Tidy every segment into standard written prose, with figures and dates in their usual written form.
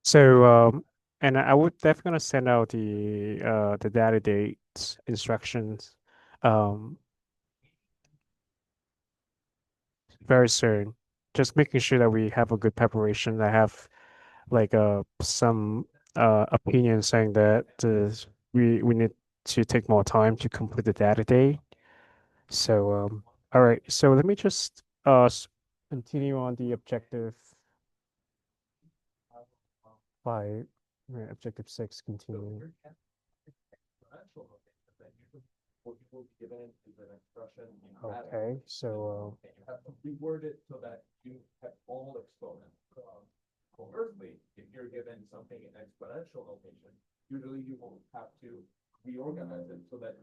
So, and I would definitely gonna send out the data dates instructions um very soon. Just making sure that we have a good preparation. I have like some opinion saying that we need to take more time to complete the data date. So all right. So let me just continue on the objective 5, right, objective 6 continue. Okay, so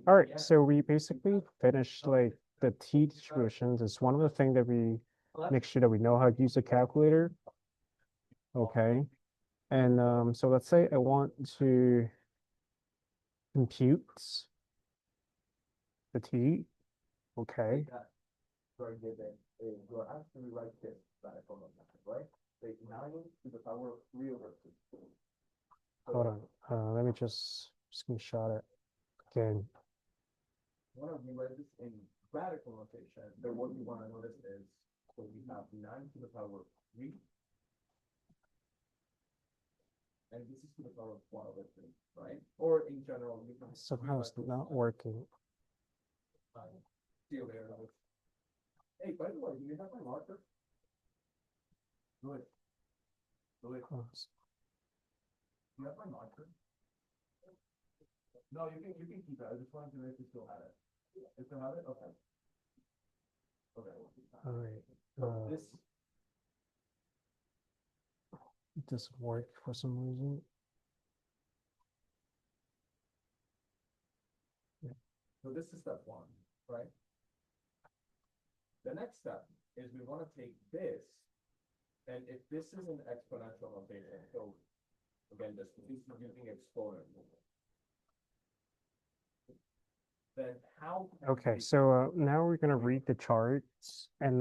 all right, so we basically finished like the T distributions. It's one of the things that we make sure that we know how to use a calculator. Okay, and so let's say I want to compute the T. Okay, hold on. Let me just screenshot it again. Somehow it's not working. Oh, all right. It doesn't work for some reason. Yeah. Okay, so now we're gonna read the charts and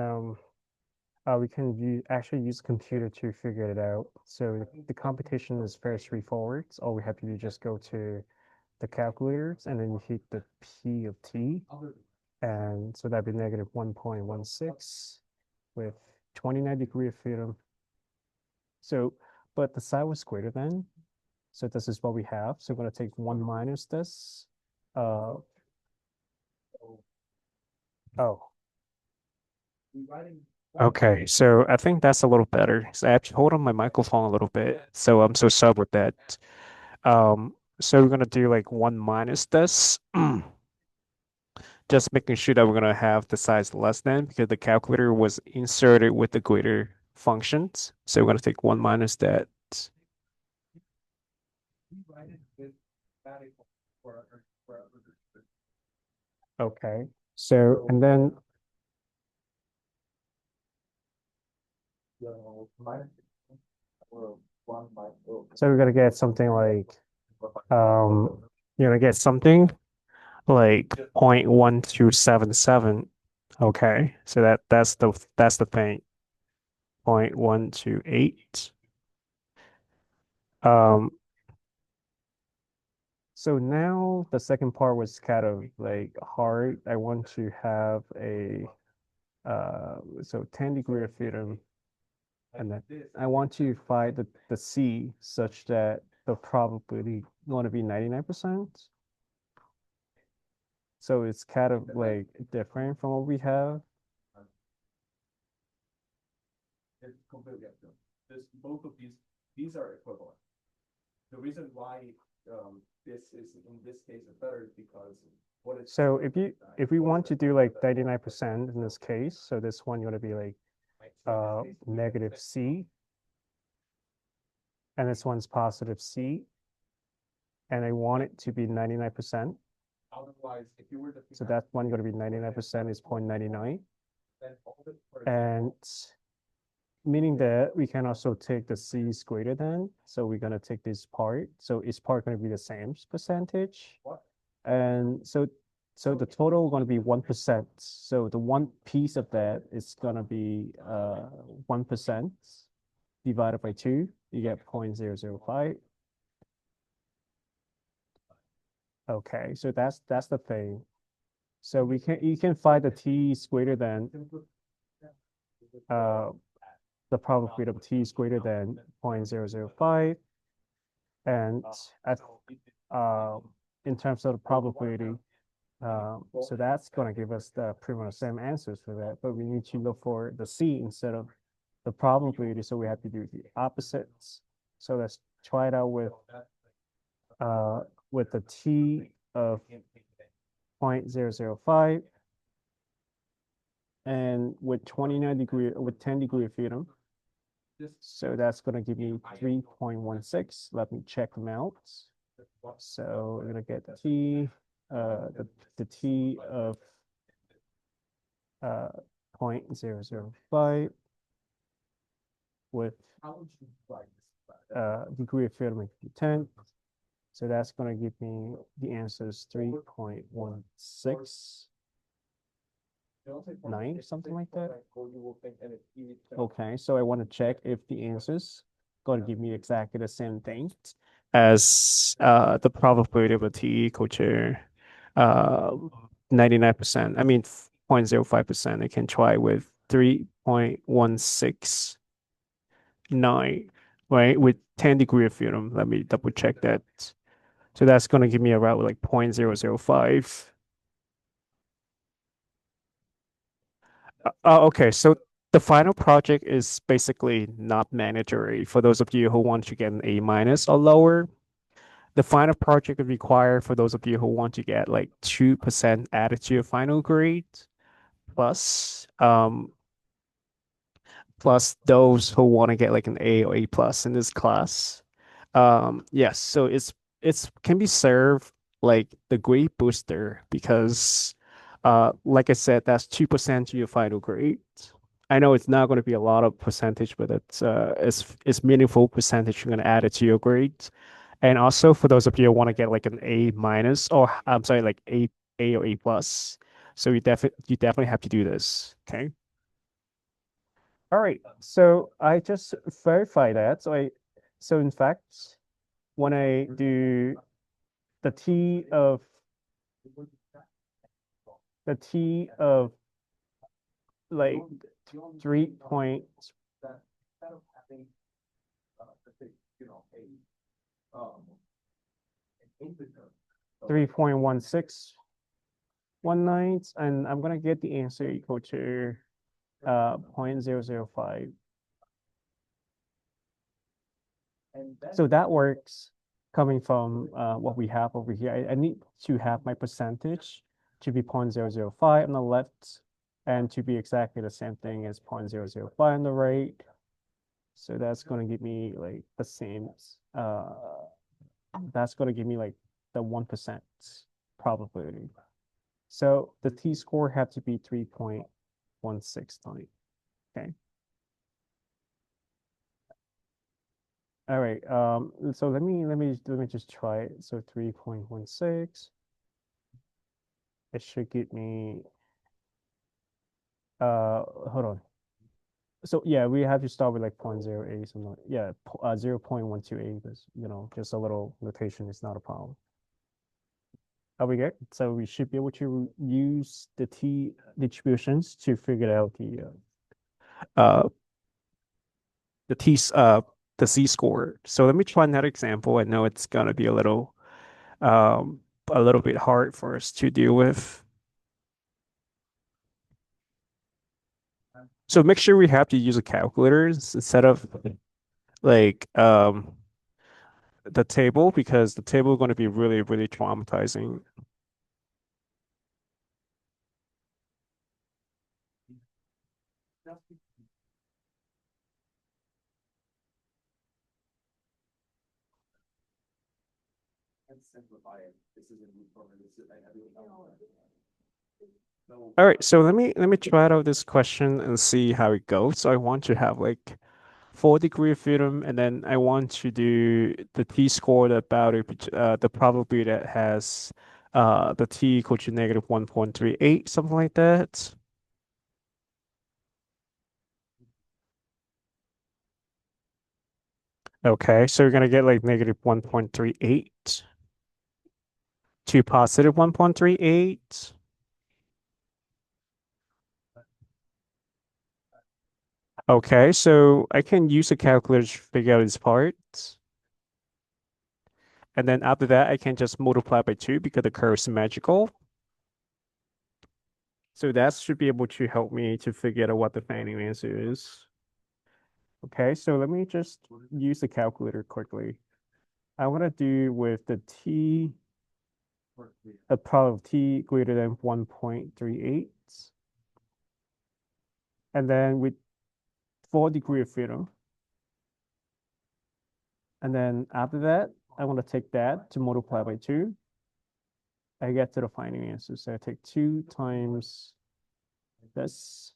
we can actually use a computer to figure it out. So the computation is very straightforward. So all we have to do is just go to the calculators and then you hit the P of T. And so that'd be negative 1.16 with 29 degree of freedom. So, but the side was greater than, so this is what we have. So we're going to take 1 minus this. Uh, oh, okay. So I think that's a little better. So I have to hold on my microphone a little bit. So I'm so sorry with that. So we're going to do like 1 minus this. Just making sure that we're going to have the size less than because the calculator was inserted with the greater functions. So we're going to take 1 minus that. Okay. So, and then, so we're going to get something like, you're going to get something like 0.1277. Okay. So that's the thing. 0.128. Um, so now the second part was kind of like hard. I want to have a so 10 degree of freedom, and then I want to find the C such that the probability going to be 99%. So it's kind of like different from what we have. So if we want to do like 99% in this case, so this one going to be like negative C, and this one's positive C, and I want it to be 99%. So that one going to be 99% is 0.99. And meaning that we can also take the C is greater than. So we're going to take this part. So is part going to be the same percentage? And so the total going to be 1%. So the one piece of that is going to be 1%. divided by 2, you get 0.005. Okay, so that's the thing. So you can find the t is greater than uh the probability of t is greater than 0.005, and at in terms of the probability, so that's going to give us the pretty much same answers for that, but we need to look for the c instead of the probability, so we have to do the opposites. So let's try it out with the t of 0.005 and with 10 degree of freedom. So that's going to give me 3.16. Let me check them out. So we're going to get the t of 0.005 with degree of freedom of 10. So that's going to give me the answers 3.169, something like that. Okay, so I want to check if the answers going to give me exactly the same thing as the probability of a t equal to 99%. I mean 0.05%. I can try with 3.169, right? With 10 degree of freedom. Let me double check that. So that's going to give me around like 0.005. Okay, so the final project is basically not mandatory for those of you who want to get an A minus or lower. The final project is required for those of you who want to get like 2% added to your final grade, plus plus those who want to get like an A or A plus in this class. Yes, so it's can be served like the grade booster because like I said, that's 2% to your final grade. I know it's not going to be a lot of percentage, but it's meaningful percentage you're going to add it to your grades. And also for those of you who want to get like an A minus, or I'm sorry, like A or A plus. So you definitely have to do this. Okay. All right. So I just verify that. So in fact, when I do the t of the t of like 3.1619, and I'm gonna get the answer equal to 0.005. So that works coming from what we have over here. I need to have my percentage to be 0.005 on the left and to be exactly the same thing as 0.005 on the right. So that's going to give me like the same, that's going to give me like the 1% probability. So the t-score had to be 3.169. Okay. All right. So let me just try it. So 3.16. It should give me hold on. So yeah, we have to start with like 0.08 something. Yeah, 0.128 is, just a little notation is not a problem. Are we good? So we should be able to use the t distributions to figure out uh the t the z score. So let me try another example. I know it's gonna be a little bit hard for us to deal with. So make sure we have to use a calculator instead of like the table, because the table is going to be really, really traumatizing. All right, so let me try out this question and see how it goes. So I want to have like 4 degree of freedom, and then I want to do the t-score about it, the probability that has the t equal to negative 1.38, something like that. Okay, so you're gonna get like negative 1.38 to positive 1.38. Okay, so I can use a calculator to figure out these parts. And then after that, I can just multiply by 2 because the curve is symmetrical. So that should be able to help me to figure out what the final answer is. Okay, so let me just use the calculator quickly. I want to do with the t, a part of t greater than 1.38. And then with 4 degree of freedom. And then after that, I want to take that to multiply by 2. I get to the final answer. So I take 2 times this.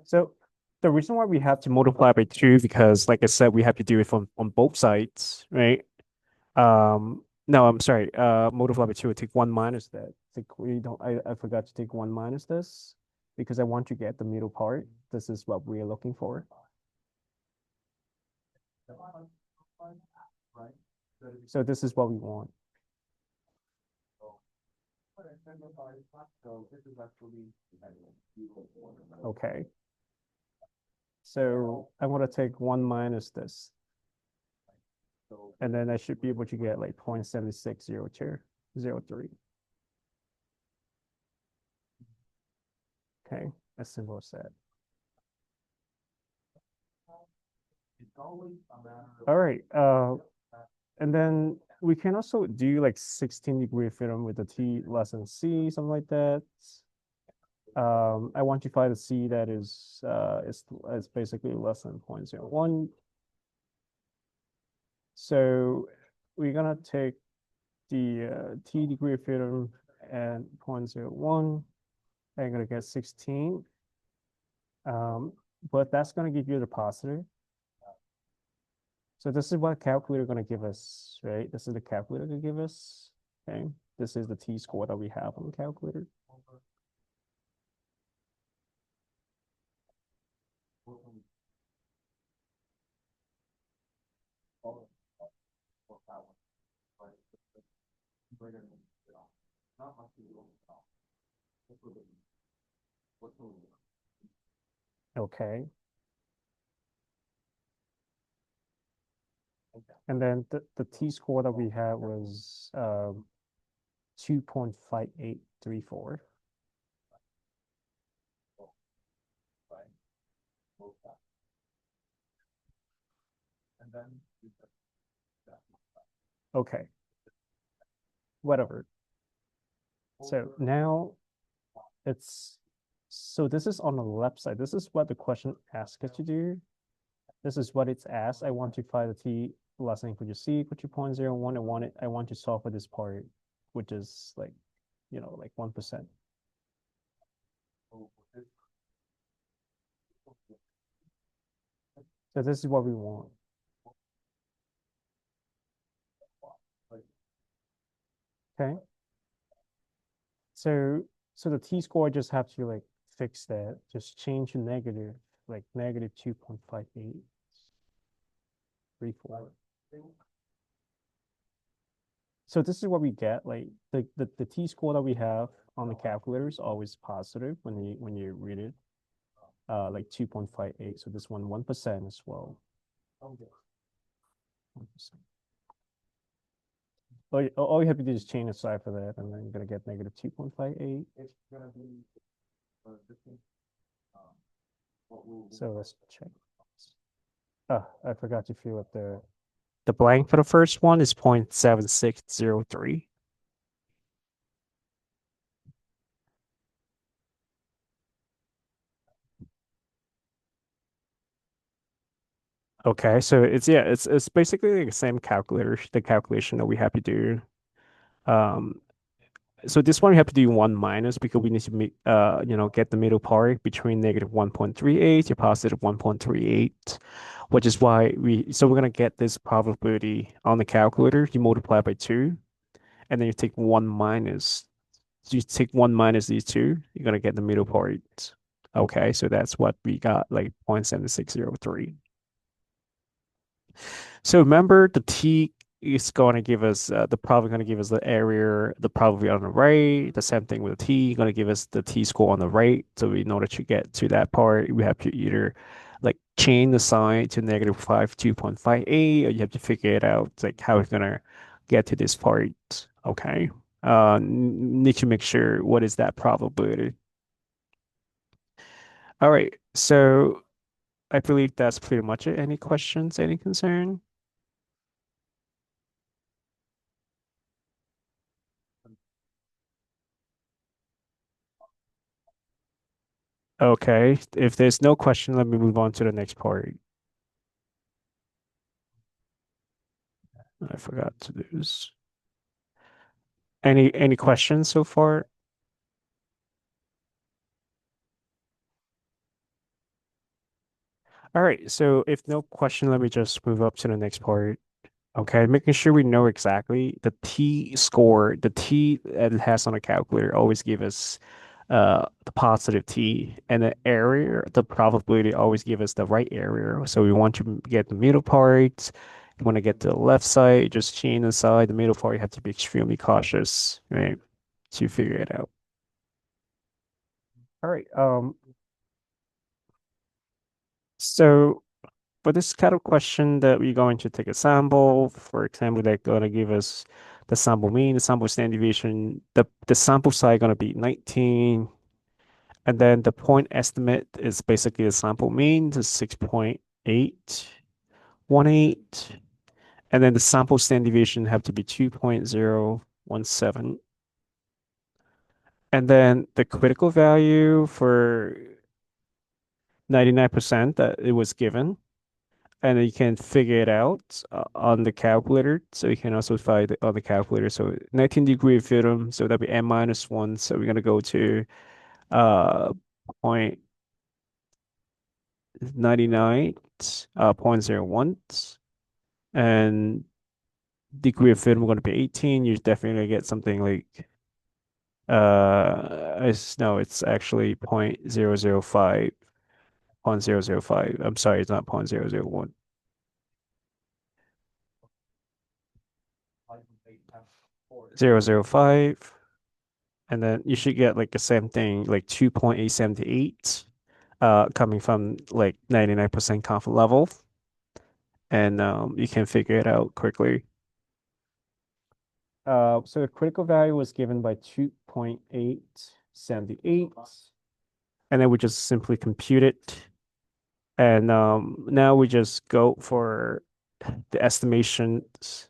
So the reason why we have to multiply by 2 because like I said, we have to do it from on both sides, right? No, I'm sorry. Multiply by 2, I take 1 minus that. Take we don't I forgot to take 1 minus this because I want to get the middle part. This is what we are looking for. So this is what we want. Okay. So I want to take 1 minus this. And then I should be able to get like 0.760203. Okay, as simple as that. All right. And then we can also do like 16-degree freedom with the T less than C, something like that. I want to find a C that is basically less than 0.01. So we're gonna take the T degree of freedom at 0.01. I'm gonna get 16. Um, but that's gonna give you the positive. So this is what calculator gonna give us, right? This is the calculator gonna give us. Okay. This is the t-score that we have on the calculator. Okay. And then the t-score that we had was 2.5834. Okay, whatever. So now it's so this is on the left side. This is what the question asks us to do. This is what it's asked. I want to find the t less than equal to c equal to 0.01. I want to solve for this part, which is like, like 1%. So this is what we want. Okay. So the t-score just have to like fix that. Just change to negative, like negative 2.5834. So this is what we get. Like the t-score that we have on the calculator is always positive when you read it. Like 2.58. So this one 1% as well. 1%. All you have to do is change the sign for that, and then you're gonna get negative 2.58. So let's check. Oh, I forgot to fill up the blank for the first one is 0.7603. Okay, so it's basically the same calculator, the calculation that we have to do. Um, So this one we have to do one minus because we need to make get the middle part between negative 1.38 to positive 1.38, which is why we're gonna get this probability on the calculator. You multiply by two, and then you take one minus. So you take one minus these two, you're gonna get the middle part. Okay, so that's what we got, like 0.7603. So remember the t is going to give us the probably going to give us the area, the probability on the right. The same thing with the t, going to give us the t score on the right. So in order to get to that part, we have to either like change the sign to negative 52.58, or you have to figure it out like how it's gonna get to this part. Okay. Need to make sure what is that probability. All right. So I believe that's pretty much it. Any questions? Any concern? Okay, if there's no question, let me move on to the next part. I forgot to do this. Any questions so far? All right, so if no question, let me just move up to the next part. Okay, making sure we know exactly the T score, the T that it has on a calculator always give us the positive T, and the area, the probability always give us the right area. So we want to get the middle part. You want to get the left side, just change the side. The middle part, you have to be extremely cautious, right, to figure it out. All right. So for this kind of question that we're going to take a sample, for example, they're going to give us the sample mean, the sample standard deviation, the sample size going to be 19, and then the point estimate is basically the sample mean to 6.818, and then the sample standard deviation have to be 2.017. And then the critical value for 99% that it was given, and then you can figure it out on the calculator. So you can also find it on the calculator. So 19-degree of freedom, so that'll be n minus one. So we're gonna go to uh point 99, 0.01, and degree of freedom we're gonna be 18. You're definitely gonna get something like it's no, it's actually 0.005, 0.005. I'm sorry, it's not 0.001. 0.005. And then you should get like the same thing, like 2.878, coming from like 99% confident level. And you can figure it out quickly. So the critical value was given by 2.878. And then we just simply compute it. And now we just go for the estimations.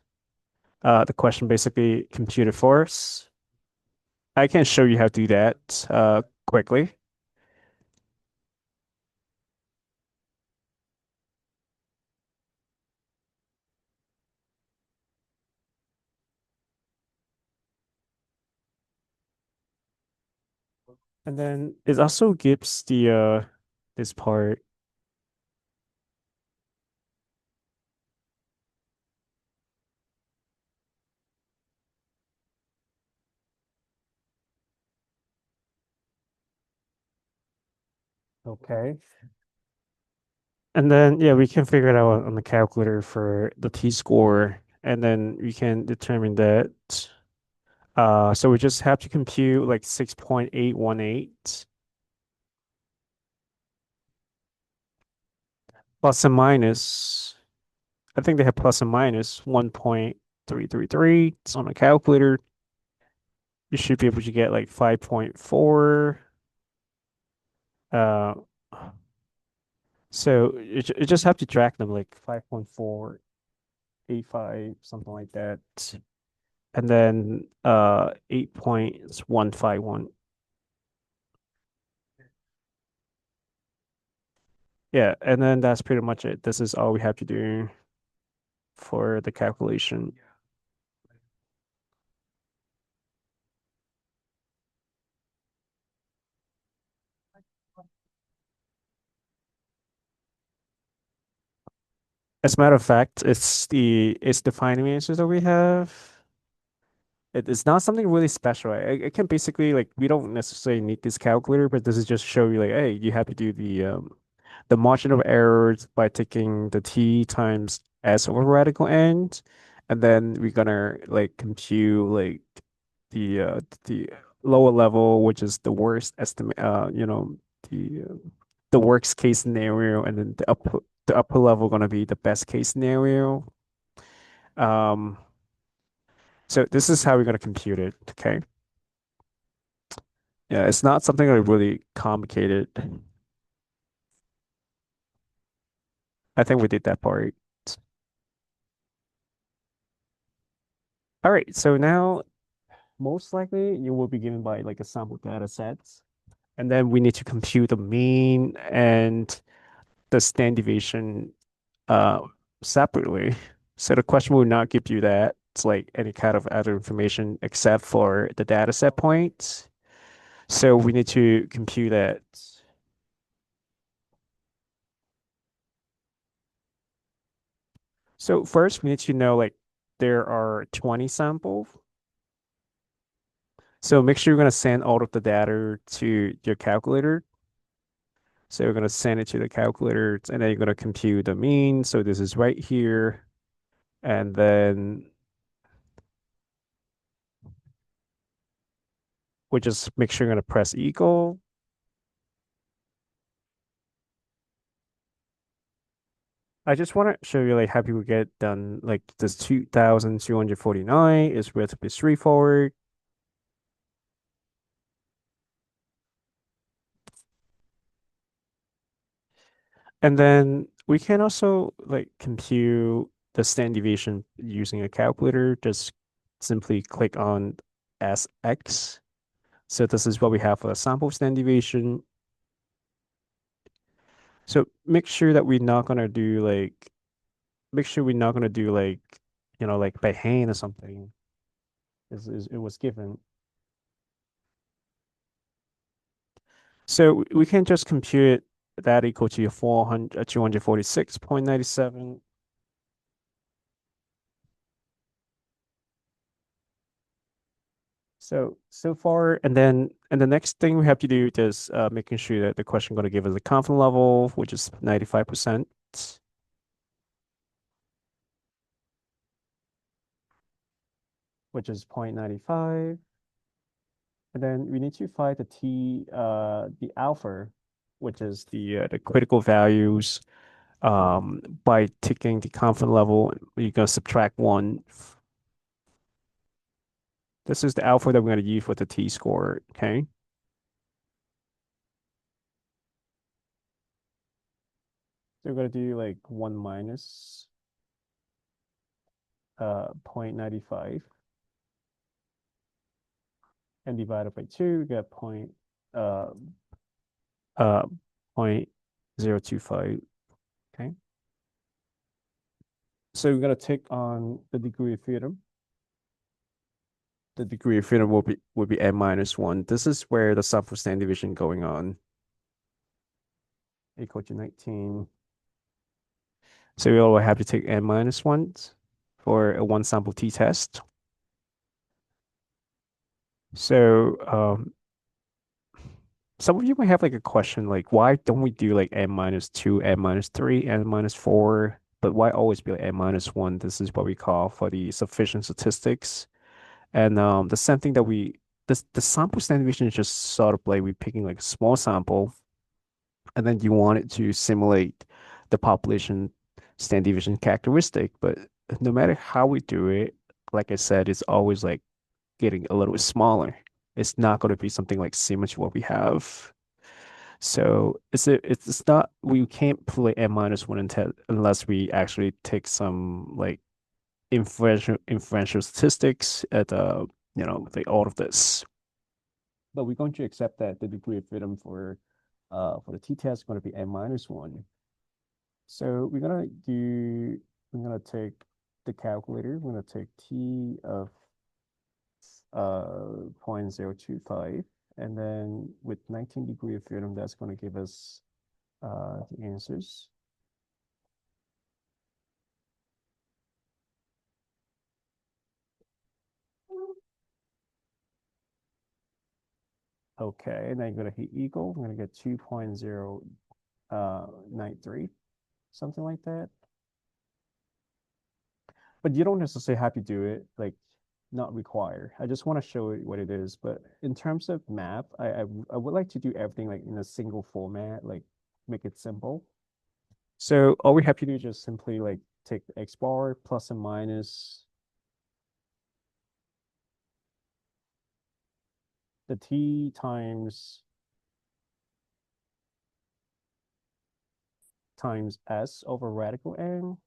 The question basically computed for us. I can show you how to do that quickly. And then it also gives the this part. Okay. And then yeah, we can figure it out on the calculator for the t-score, and then we can determine that. So we just have to compute like 6.818 plus and minus. I think they have plus and minus 1.333. It's on a calculator. You should be able to get like 5.4. Uh, so you just have to track them like 5.485, something like that. And then 8.151. Yeah, and then that's pretty much it. This is all we have to do for the calculation. As a matter of fact, it's the final answers that we have. It's not something really special. It can basically like we don't necessarily need this calculator, but this is just show you like, hey, you have to do the margin of errors by taking the t times s over radical n, and then we're gonna like compute like the lower level, which is the worst estimate, the worst case scenario, and then the upper level gonna be the best case scenario. Um, so this is how we're gonna compute it. Okay. Yeah, it's not something like really complicated. I think we did that part. All right, so now most likely you will be given by like a sample data set, and then we need to compute the mean and the standard deviation uh separately. So the question will not give you that. It's like any kind of other information except for the data set points. So we need to compute that. So first we need to know like there are 20 samples. So make sure you're going to send all of the data to your calculator. So you're going to send it to the calculator and then you're going to compute the mean. So this is right here. And then we just make sure you're going to press equal. I just want to show you like how people get done. Like this 2,249 is relatively straightforward. And then we can also like compute the standard deviation using a calculator. Just simply click on SX. So this is what we have for the sample standard deviation. So make sure that we're not gonna do like make sure we're not gonna do like like by hand or something. Is it was given. So we can just compute that equal to your 400 246.97. So far, and the next thing we have to do is making sure that the question going to give us a confidence level, which is 95%, which is 0.95. And then we need to find the alpha, which is the critical values. By taking the confidence level, you're gonna subtract one. This is the alpha that we're gonna use with the t-score. Okay. So we're gonna do like 1 minus 0.95 and divided by 2, we get uh uh 0.025. Okay. So we're gonna take on the degree of freedom. The degree of freedom will be n minus one. This is where the sample standard deviation going on equal to 19. So we will have to take n minus one for a one sample t-test. So some of you might have like a question like why don't we do like n minus two, n minus three, n minus four, but why always be like n minus one? This is what we call for the sufficient statistics. And the same thing that the sample standard deviation is just sort of like we picking like a small sample, and then you want it to simulate the population standard deviation characteristic. But no matter how we do it, like I said, it's always like getting a little bit smaller. It's not going to be something like similar to what we have. So it's not we can't play n minus one unless we actually take some like inferential statistics at like all of this. But we're going to accept that the degree of freedom for the t-test is going to be n minus one. So we're gonna take the calculator. We're gonna take t of 0.025, and then with 19 degree of freedom, that's going to give us the answers. Okay, and then you're gonna hit equal. I'm gonna get 2.093, something like that. But you don't necessarily have to do it like not require. I just want to show it what it is. But in terms of map, I would like to do everything like in a single format, like make it simple. So all we have to do is just simply like take the X bar plus and minus the T times S over radical N,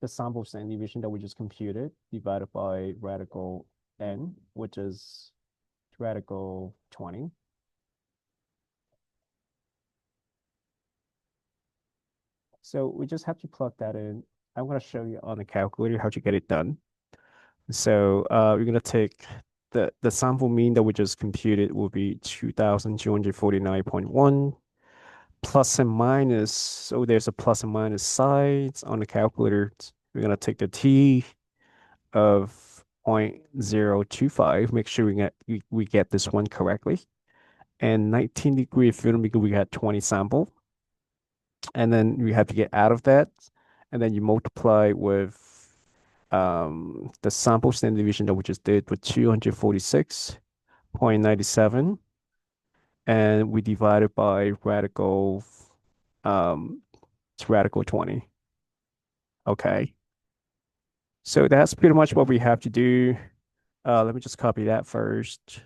the sample standard deviation that we just computed, divided by radical N, which is radical 20. So we just have to plug that in. I'm going to show you on the calculator how to get it done. So we're going to take the sample mean that we just computed will be 2,249.1 plus and minus. So there's a plus and minus sides on the calculator. We're going to take the T of 0.025. Make sure we get this one correctly. And 19-degree of freedom because we had 20 sample. And then we have to get out of that. And then you multiply with the sample standard deviation that we just did with 246.97. And we divide it by um, radical 20. Okay. So that's pretty much what we have to do. Let me just copy that first.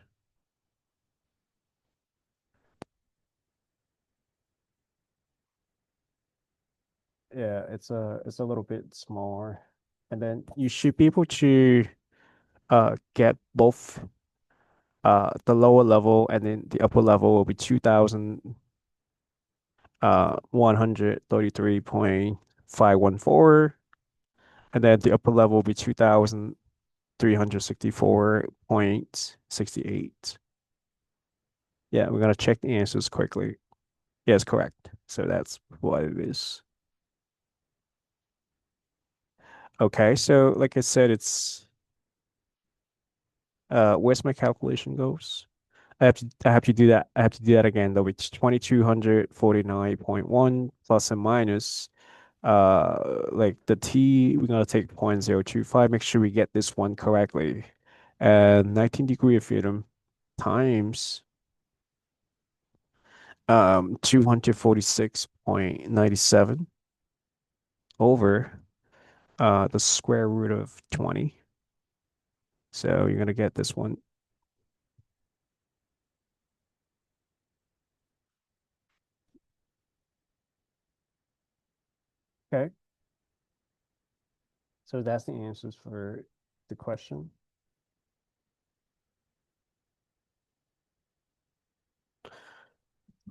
Yeah, it's a little bit smaller. And then you should be able to get both the lower level and then the upper level will be 2,000 133.514, and then the upper level will be 2,364.68. Yeah, we're gonna check the answers quickly. Yes, correct. So that's what it is. Okay, so like I said, it's where's my calculation goes? I have to do that. I have to do that again though. It's 2,249.1 plus and minus like the T, we're gonna take 0.025. Make sure we get this one correctly. And 19 degree of freedom times 246.97 over the square root of 20. So you're gonna get this one. Okay. So that's the answers for the question.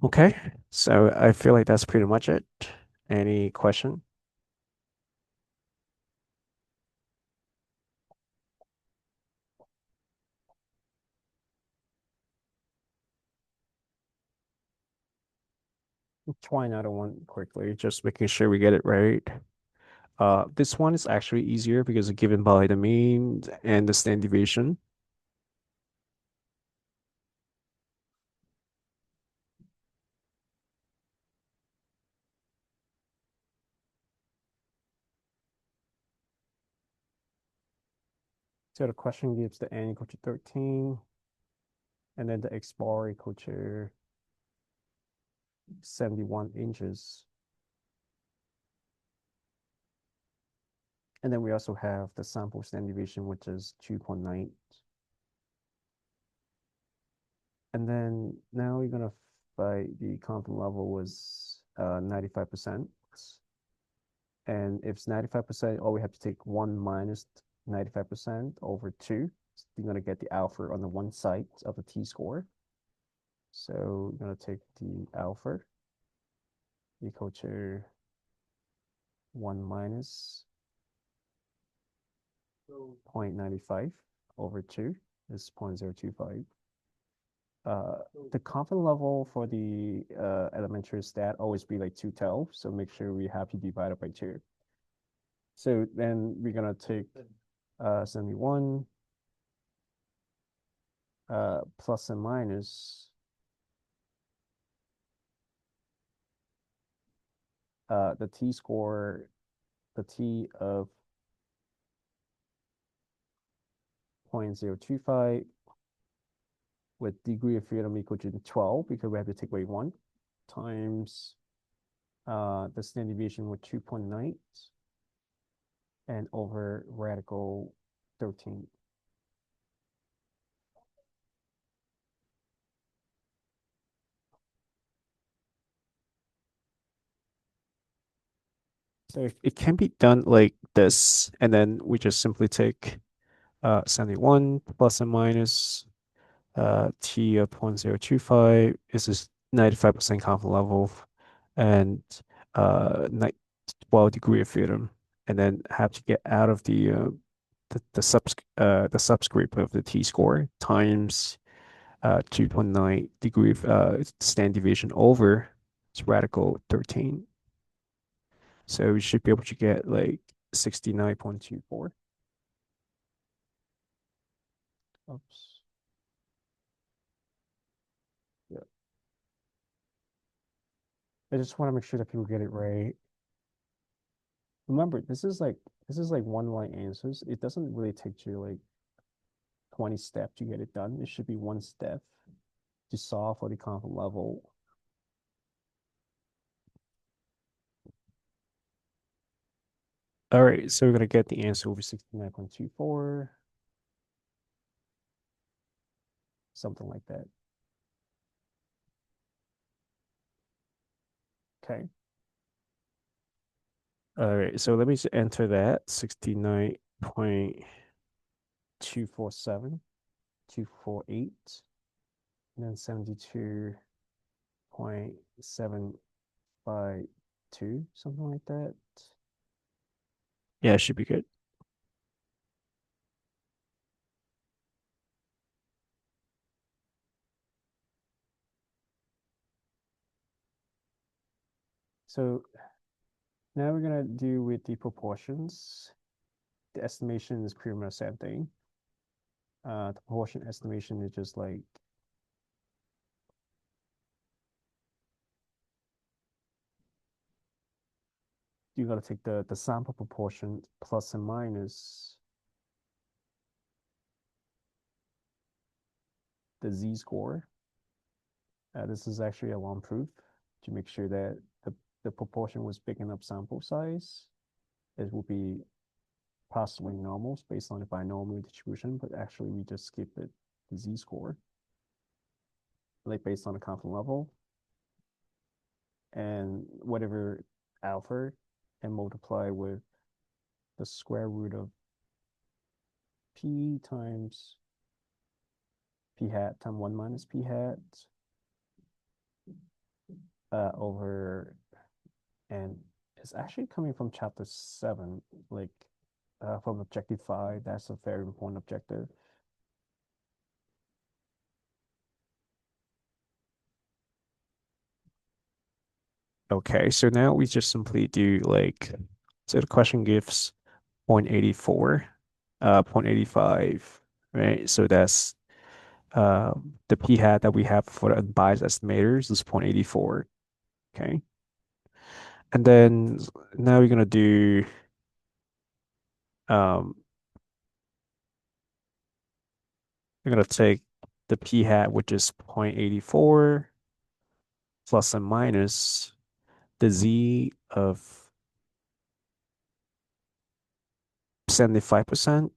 Okay. So I feel like that's pretty much it. Any question? Try another one quickly, just making sure we get it right. This one is actually easier because it's given by the mean and the standard deviation. So the question gives the n equal to 13, and then the x bar equal to 71 inches. And then we also have the sample standard deviation, which is 2.9. And then now we're gonna find the confidence level was 95%. And if it's 95%, all we have to take 1 minus 95% over 2. So you're going to get the alpha on the one side of the t-score. So we're going to take the alpha equal to 1 minus 0.95 over 2 is 0.025. The confidence level for the elementary stat always be like 2 tau, so make sure we have to divide it by 2. So then we're gonna take 71 plus and minus the t-score, the t of 0.025 with degree of freedom equal to 12 because we have to take away 1 times the standard deviation with 2.9 and over radical 13. So it can be done like this, and then we just simply take 71 plus and minus t of 0.025 is this 95% confidence level and 12 degree of freedom, and then have to get out of the subscript of the t-score times 2.9 degree of standard deviation over its radical 13. So we should be able to get like 69.24. Oops. Yeah. I just want to make sure that people get it right. Remember, this is like one line answers. It doesn't really take you like 20 steps to get it done. It should be one step to solve for the confidence level. All right, so we're gonna get the answer over 69.24, something like that. Okay. All right, so let me just enter that 69.247, 248, and then 72.752, something like that. Yeah, it should be good. So now we're gonna do with the proportions. The estimation is pretty much the same thing. The proportion estimation is just like you gotta take the sample proportion plus and minus the z-score. This is actually a long proof to make sure that the proportion was big enough sample size. It will be possibly normal based on the binomial distribution, but actually we just skip it, the z-score, like based on the confidence level and whatever alpha, and multiply with the square root of p times p hat times 1 minus p hat over, and it's actually coming from chapter 7, like from objective 5. That's a very important objective. Okay, so now we just simply do like, so the question gives 0.84, 0.85, right? So that's the p hat that we have for the unbiased estimators is 0.84. Okay. And then now we're gonna do um we're gonna take the p hat, which is 0.84 plus and minus the z of 75%,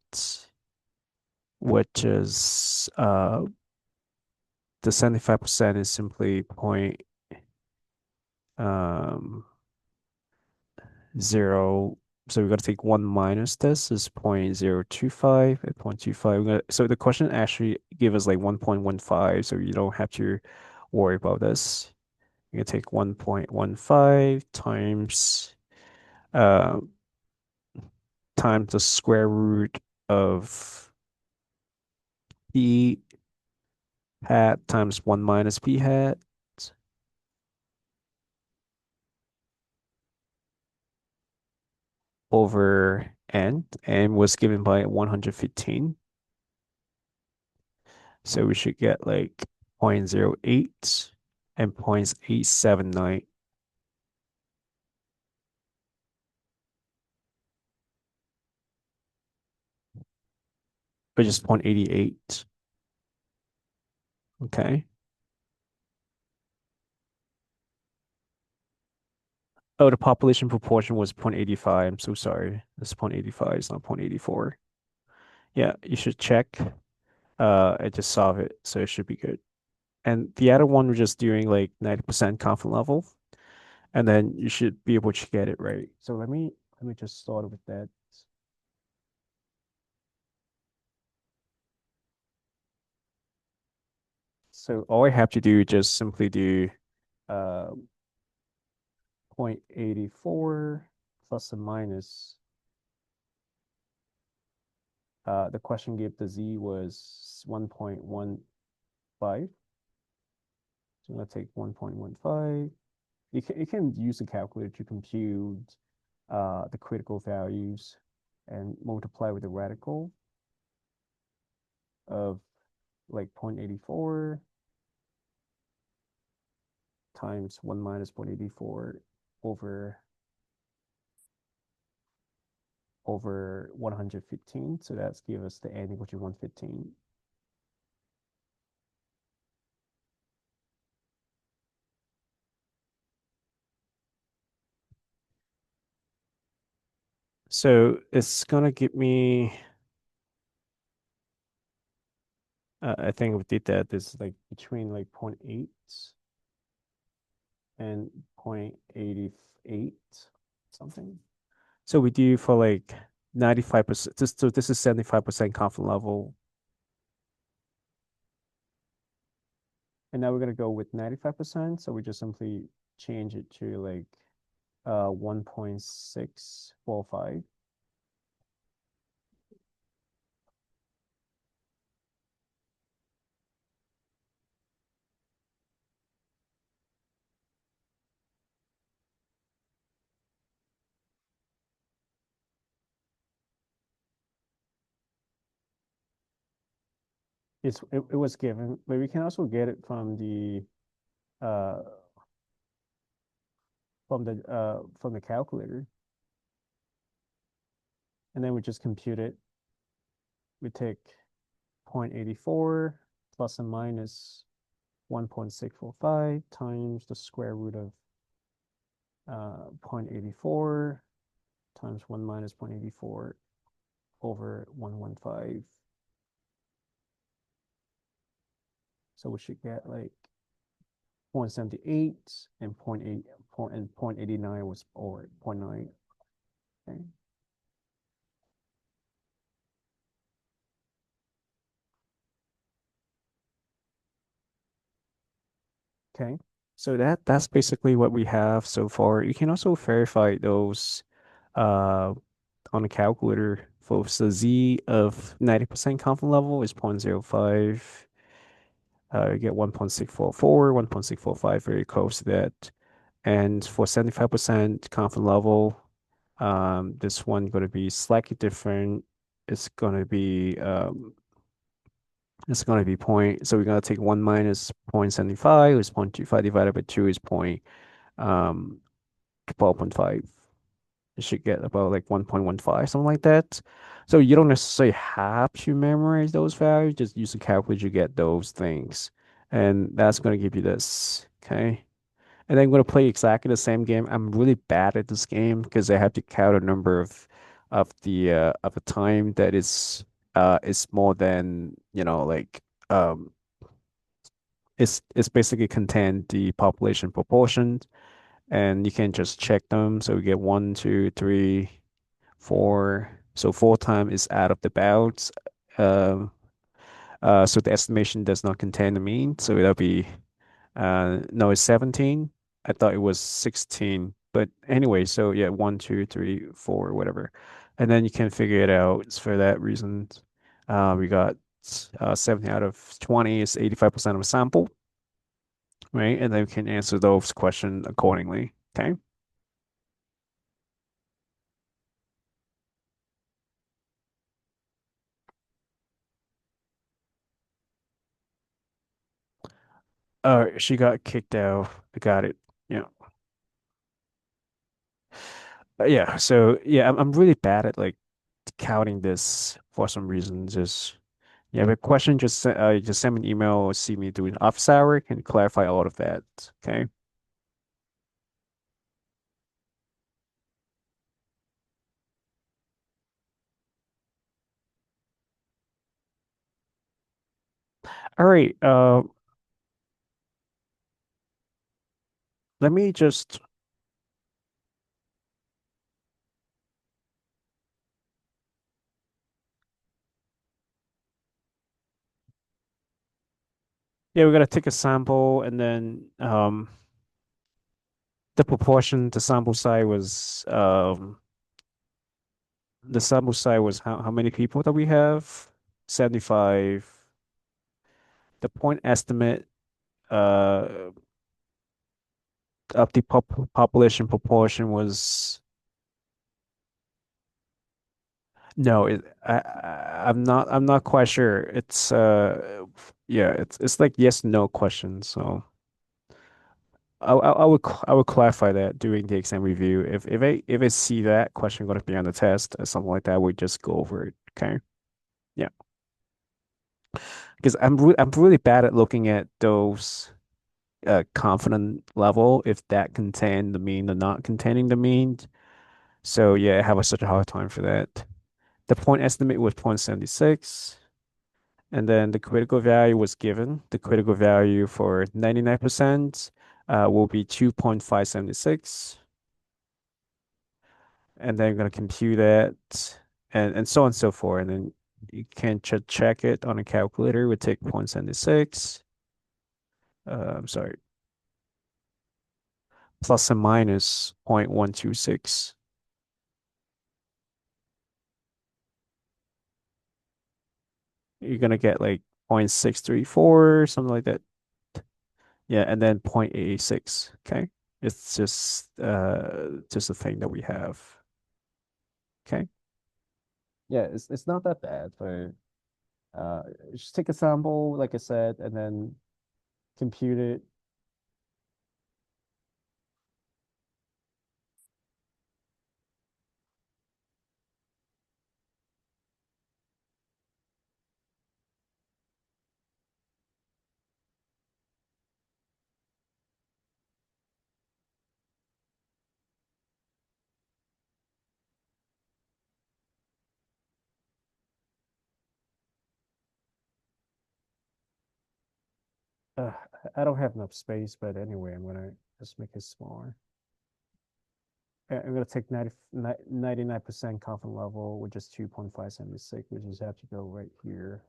which is the 75% is simply point um 0. So we're gonna take 1 minus this is 0.025 at 0.25. So the question actually give us like 1.15, so you don't have to worry about this. You're gonna take 1.15 uh times the square root of p hat times 1 minus p hat over n was given by 115. So we should get like 0.08 and 0.879, which is 0.88. Okay. Oh, the population proportion was 0.85. I'm so sorry. It's 0.85. It's not 0.84. Yeah, you should check. And just solve it. So it should be good. And the other one, we're just doing like 90% confident level. And then you should be able to get it right. So let me just start with that. So all I have to do is just simply do uh 0.84 plus and minus. The question gave the z was 1.15. So I'm gonna take 1.15. You can use a calculator to compute the critical values and multiply with the radical of like 0.84 times 1 minus 0.84 over 115. So that's give us the n equal to 115. So it's gonna give me, I think we did that. This is like between like 0.8 and 0.88 something. So we do for like 95%. So this is 75% confident level. And now we're gonna go with 95%. So we just simply change it to like 1.645. It was given, but we can also get it uh from the calculator, and then we just compute it. We take 0.84 plus and minus 1.645 times the square root of 0.84 times 1 minus 0.84 over 115. So we should get like 0.78 and 0.8 and 0.89 was over 0.9. Okay. Okay. So that's basically what we have so far. You can also verify those uh on a calculator. For the z of 90% confident level is 0.05. You get 1.644, 1.645, very close to that. And for 75% confident level, this one going to be slightly different. It's going to be point. So we're going to take 1 minus 0.75, is 0.25 divided by 2 is point 12.5. You should get about like 1.15, something like that. So you don't necessarily have to memorize those values, just use the calculator to get those things. And that's going to give you this. Okay. And then I'm going to play exactly the same game. I'm really bad at this game because I have to count a number of the time that is more than, like it's basically contain the population proportion, and you can just check them. So we get 1, 2, 3, 4. So 4 times is out of the bounds. Um, so the estimation does not contain the mean. So that'll be no, it's 17. I thought it was 16. But anyway, so yeah, 1, 2, 3, 4, whatever. And then you can figure it out. It's for that reason. We got 17 out of 20 is 85% of a sample, right? And then we can answer those questions accordingly. Okay. She got kicked out. I got it. Yeah. Yeah. So yeah, I'm really bad at like counting this for some reason. Just yeah, the question just send me an email or see me doing office hour can clarify all of that. Okay. All right. Let me just yeah, we gotta take a sample and then the proportion to sample size was the sample size was how many people that we have? 75. The point estimate uh of the population proportion was no, I'm not quite sure. It's yeah, it's like yes no question. So I would clarify that during the exam review. If I see that question going to be on the test or something like that, we just go over it. Okay. Yeah. Because I'm really bad at looking at those confident level if that contain the mean or not containing the mean. So yeah, I have such a hard time for that. The point estimate was 0.76, and then the critical value was given. The critical value for 99% will be 2.576, and then I'm gonna compute that, and so on and so forth. And then you can check it on a calculator. We take 0.76. I'm sorry, plus and minus 0.126. You're gonna get like 0.634, something like that. Yeah, and then 0.886. Okay. It's just a thing that we have. Okay. Yeah, it's not that bad, but uh just take a sample, like I said, and then compute it. Uh, I don't have enough space, but anyway, I'm gonna just make it smaller. I'm gonna take 99% confident level, which is 2.576, which is have to go right here.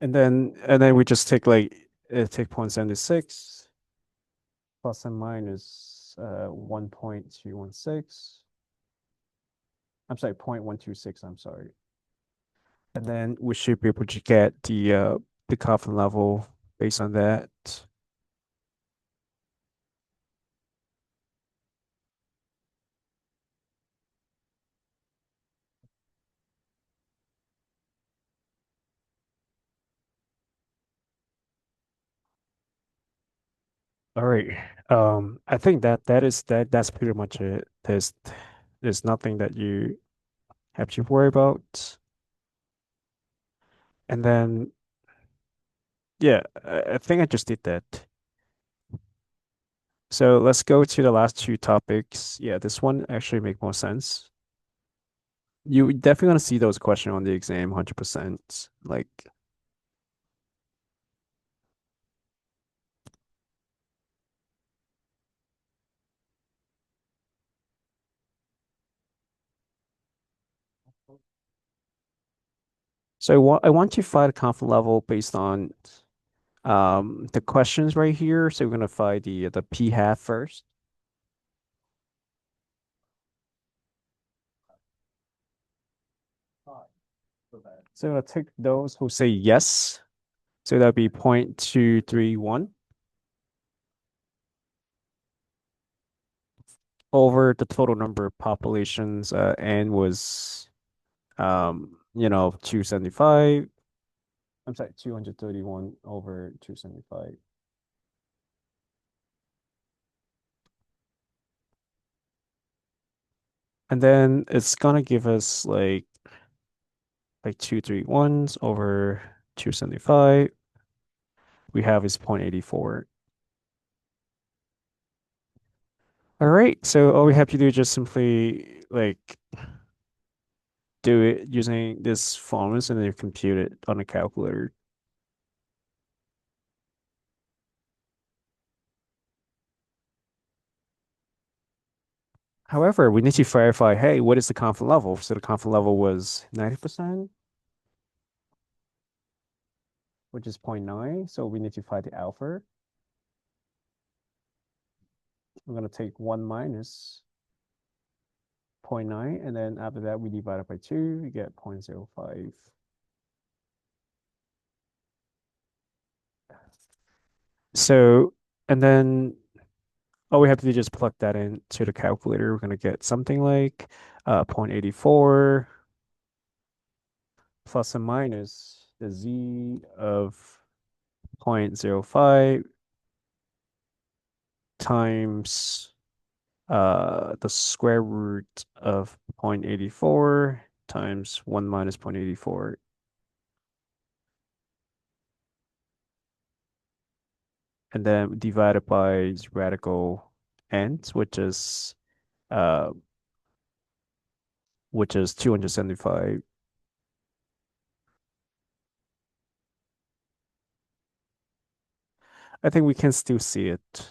And then we just take like take 0.76 plus and minus 1.216. I'm sorry, 0.126, I'm sorry. And then we should be able to get the confidence level based on that. All right. I think that's pretty much it. There's nothing that you have to worry about. And then yeah, I think I just did that. So let's go to the last two topics. Yeah, this one actually make more sense. You definitely gonna see those questions on the exam, 100%. Like, so I want to find a confidence level based on the questions right here. So we're gonna find the p hat first. So I'm gonna take those who say yes. So that'd be 0.231 over the total number of populations, and was 275. I'm sorry, 231 over 275. And then it's gonna give us like 231s over 275. We have is 0.84. All right, so all we have to do is just simply like do it using this formulas and then you compute it on a calculator. However, we need to verify, hey, what is the confidence level? So the confidence level was 90%, which is zero point 0.9. So we need to find the alpha. I'm going to take 1 minus zero point 0.9, and then after that, we divide it by 2, we get 0.05. So, and then all we have to do is just plug that into the calculator. We're going to get something like 0.84 plus and minus the z of 0.05 times the square root of 0.84 times 1 minus 0.84. And then divided by radical ends, uh which is 275. I think we can still see it.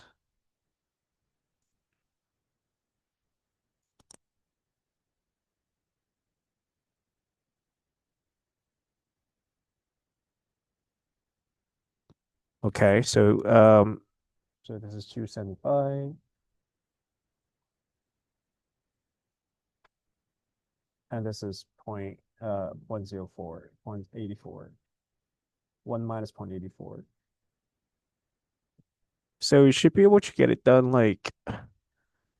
Okay, so this is 275 and this is 0.84, 1 minus 0.84. So we should be able to get it done like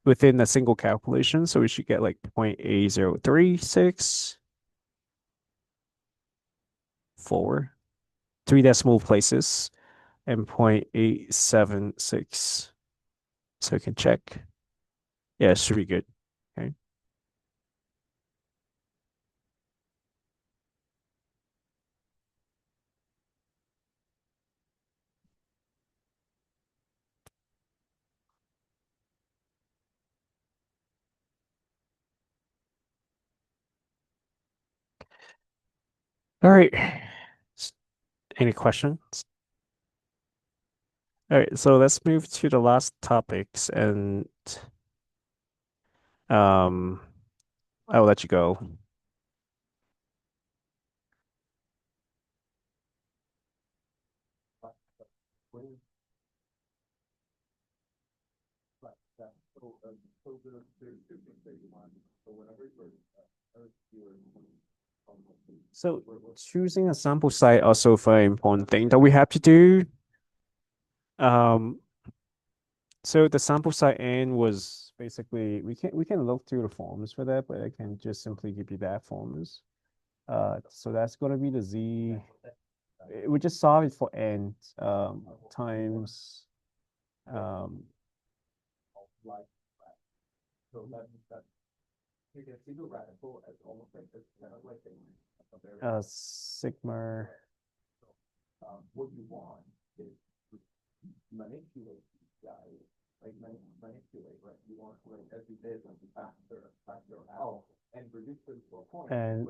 within a single calculation. So we should get like 0.8036 three decimal places, and 0.876. So we can check. Yeah, it should be good. Okay. All right. Any questions? All right, so let's move to the last topics and um I'll let you go. So choosing a sample site also a very important thing that we have to do. Um, so the sample site n was basically we can look through the forms for that, but I can just simply give you that forms. So that's gonna be the z. We just solve it for n times um sigma. And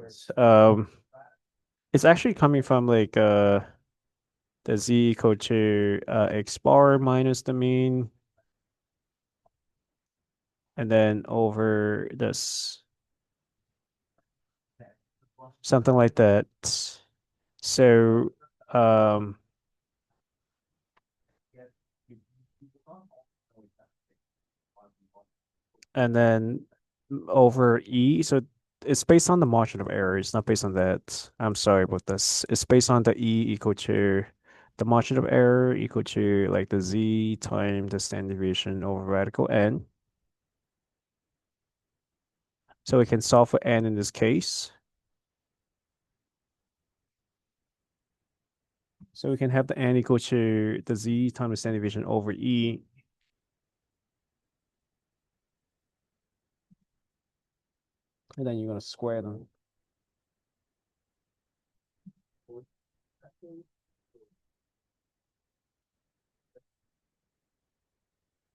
it's actually coming from like the z equal to x bar minus the mean, and then over this something like that. So um and then over e. So it's based on the margin of error. It's not based on that. I'm sorry about this. It's based on the e equal to the margin of error equal to like the z times the standard deviation over radical n. So we can solve for n in this case. So we can have the n equal to the z times the standard deviation over e. And then you're going to square them.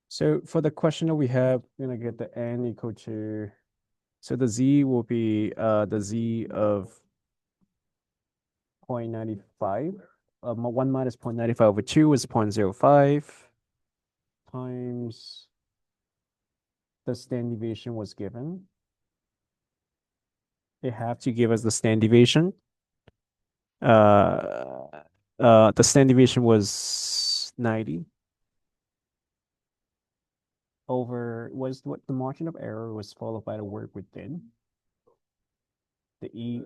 So for the question that we have, we're going to get the n equal to, so the z will be the z of 0.95. 1 minus 0.95 over 2 is 0.05 times the standard deviation was given. They have to give us the standard deviation. The standard deviation was 90 over was what the margin of error was followed by the work within. The E.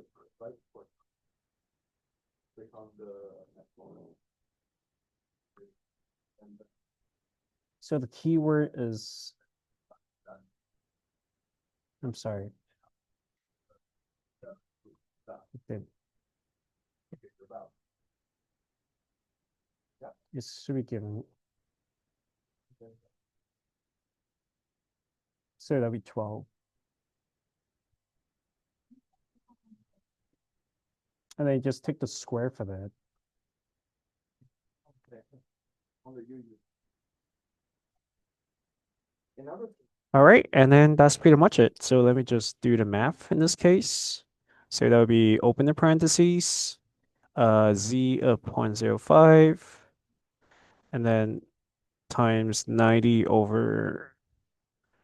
So the keyword is, I'm sorry. It should be given. So that'll be 12. And then just take the square for that. All right, and then that's pretty much it. So let me just do the math in this case. So that would be open the parentheses, z of 0.05, and then times 90 over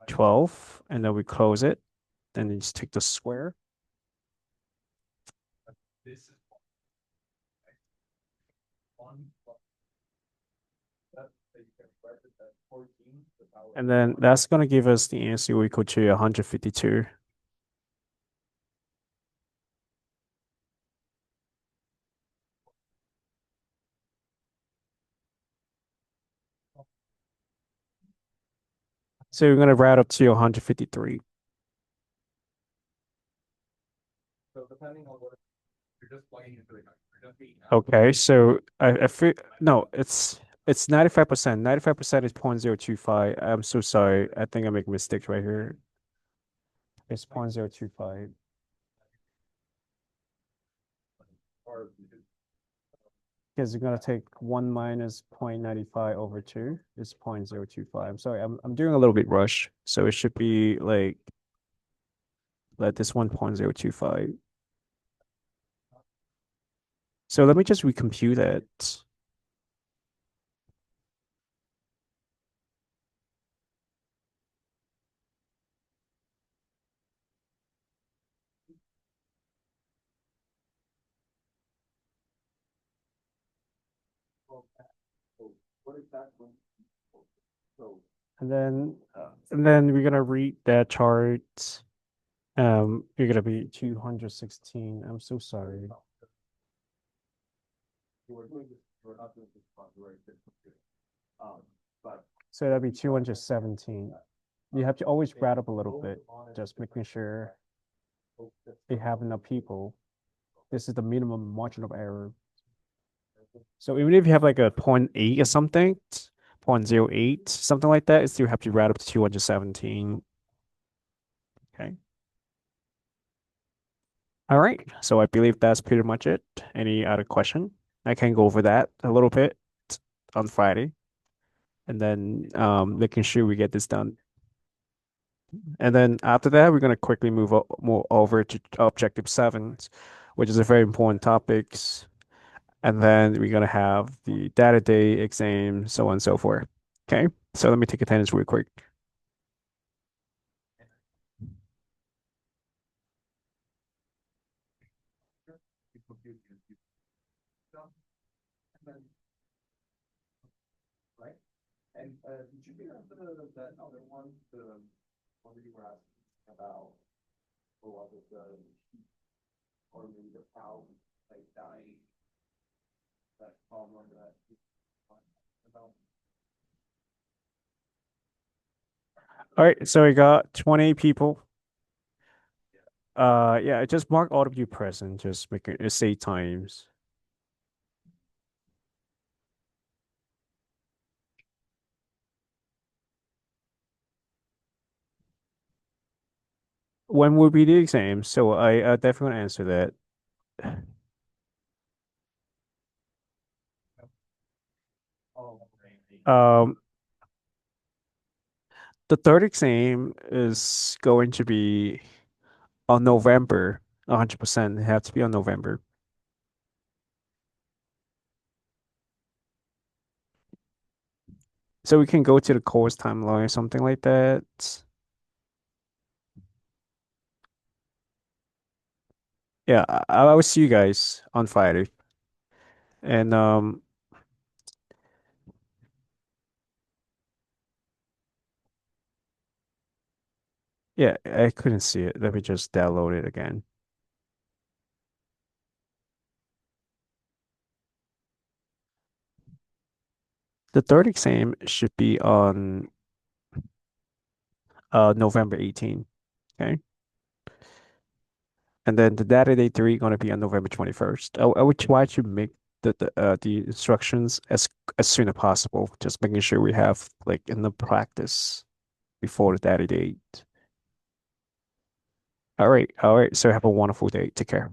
12, and then we close it, and then just take the square. And then that's going to give us the answer equal to 152. So we're going to round up to 153. So depending on what you're just plugging into the okay, so I feel no, it's 95%. 95% is 0.025. I'm so sorry. I think I make mistakes right here. It's 0.025. Because you're gonna take 1 minus 0.95 over 2 is 0.025. I'm sorry, I'm doing a little bit rush. So it should be like let this one 0.025. So let me just recompute it. And then we're gonna read that chart. You're gonna be 216. I'm so sorry. So that'd be 217. You have to always grab up a little bit, just making sure they have enough people. This is the minimum margin of error. So even if you have like a 0.8 or something, 0.08, something like that, you still have to round up to 217. Okay. All right. So I believe that's pretty much it. Any other question? I can go over that a little bit on Friday. And then making sure we get this done. And then after that, we're gonna quickly move over to Objective 7, which is a very important topics. And then we're gonna have the data day exam, so on and so forth. Okay, so let me take attendance real quick. And did you get that other one, the one that you were asking about, or was the or maybe the cow like dying? That problem that about. All right, so we got 20 people. Yeah, just mark all of you present, just make it say times. When will be the exam? So I definitely answer that. Um, the third exam is going to be on November, 100%. It has to be on November. So we can go to the course timeline or something like that. Yeah, I will see you guys on Friday. And yeah, I couldn't see it. Let me just download it again. The third exam should be on November 18th. Okay. And then the data day three gonna be on November 21st. I would try to make the instructions as soon as possible, just making sure we have like in the practice before the data date. All right. So have a wonderful day. Take care.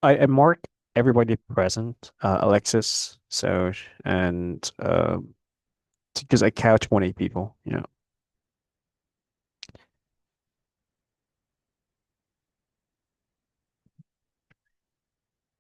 I mark everybody present, Alexis, so and because I count 20 people,